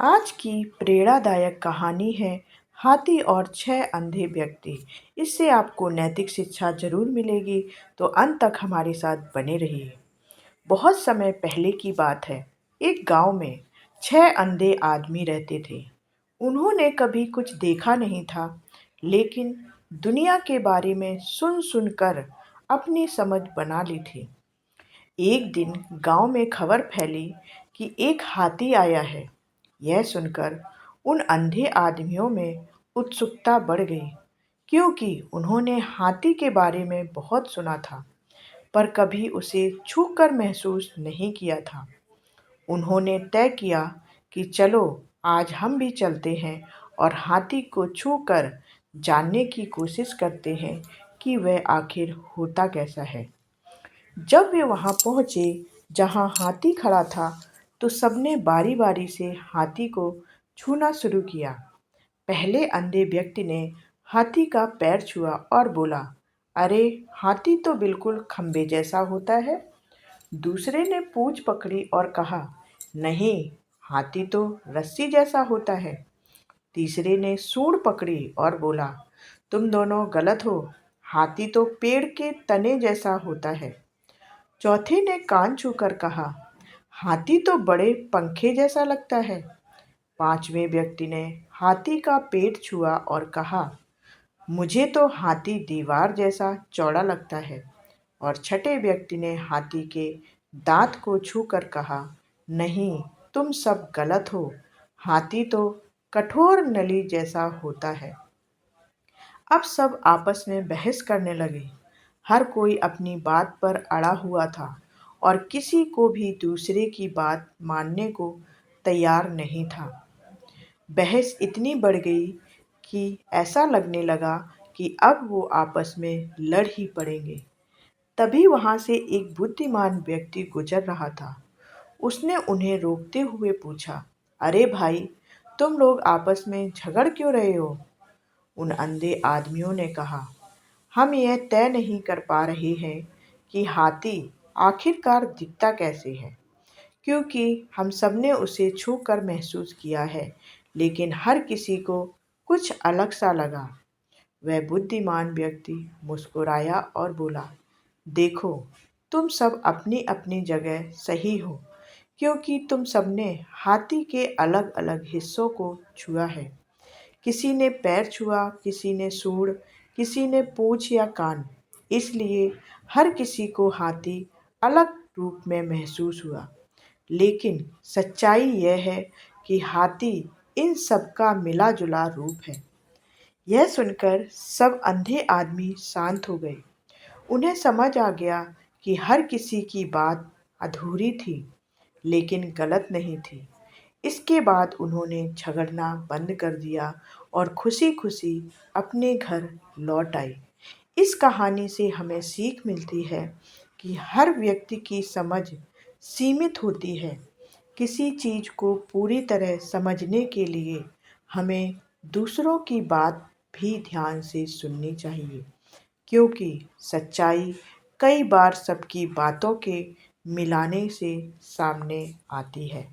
आज की प्रेरणादायक कहानी है हाथी और 6 अंधे व्यक्ति। इससे आपको नैतिक शिक्षा जरूर मिलेगी, तो अंत तक हमारे साथ बने रहिए। बहुत समय पहले की बात है। एक गांव में 6 अंधे आदमी रहते थे। उन्होंने कभी कुछ देखा नहीं था, लेकिन दुनिया के बारे में सुन सुनकर अपनी समझ बना ली थी। एक दिन गांव में खबर फैली कि एक हाथी आया है। यह सुनकर उन अंधे आदमियों में उत्सुकता बढ़ गई, क्योंकि उन्होंने हाथी के बारे में बहुत सुना था, पर कभी उसे छूकर महसूस नहीं किया था। उन्होंने तय किया कि चलो, आज हम भी चलते हैं और हाथी को छूकर जानने की कोशिश करते हैं कि वह आखिर होता कैसा है। जब वे वहां पहुंचे जहां हाथी खड़ा था, तो सबने बारी बारी से हाथी को छूना शुरू किया। पहले अंधे व्यक्ति ने हाथी का पैर छुआ और बोला, अरे, हाथी तो बिल्कुल खंबे जैसा होता है। दूसरे ने पूंछ पकड़ी और कहा, नहीं, हाथी तो रस्सी जैसा होता है। तीसरे ने सूंड पकड़ी और बोला, तुम दोनों गलत हो, हाथी तो पेड़ के तने जैसा होता है। चौथे ने कान छूकर कहा, हाथी तो बड़े पंखे जैसा लगता है। पांचवें व्यक्ति ने हाथी का पेट छुआ और कहा, मुझे तो हाथी दीवार जैसा चौड़ा लगता है। और छठे व्यक्ति ने हाथी के दांत को छूकर कहा, नहीं, तुम सब गलत हो, हाथी तो कठोर नली जैसा होता है। अब सब आपस में बहस करने लगे। हर कोई अपनी बात पर अड़ा हुआ था और किसी को भी दूसरे की बात मानने को तैयार नहीं था। बहस इतनी बढ़ गई कि ऐसा लगने लगा कि अब वो आपस में लड़ ही पड़ेंगे। तभी वहां से एक बुद्धिमान व्यक्ति गुजर रहा था। उसने उन्हें रोकते हुए पूछा, अरे भाई, तुम लोग आपस में झगड़ क्यों रहे हो? उन अंधे आदमियों ने कहा, हम यह तय नहीं कर पा रहे हैं कि हाथी आखिरकार दिखता कैसे है, क्योंकि हम सबने उसे छूकर महसूस किया है, लेकिन हर किसी को कुछ अलग सा लगा। वह बुद्धिमान व्यक्ति मुस्कुराया और बोला, देखो, तुम सब अपनी अपनी जगह सही हो, क्योंकि तुम सबने हाथी के अलग अलग हिस्सों को छुआ है। किसी ने पैर छुआ, किसी ने सूंड, किसी ने पूंछ या कान। इसलिए हर किसी को हाथी अलग रूप में महसूस हुआ। लेकिन सच्चाई यह है कि हाथी इन सब का मिला जुला रूप है। यह सुनकर सब अंधे आदमी शांत हो गए। उन्हें समझ आ गया कि हर किसी की बात अधूरी थी, लेकिन गलत नहीं थी। इसके बाद उन्होंने झगड़ना बंद कर दिया और खुशी खुशी अपने घर लौट आई। इस कहानी से हमें सीख मिलती है कि हर व्यक्ति की समझ सीमित होती है। किसी चीज को पूरी तरह समझने के लिए हमें दूसरों की बात भी ध्यान से सुननी चाहिए, क्योंकि सच्चाई कई बार सबकी बातों के मिलाने से सामने आती है।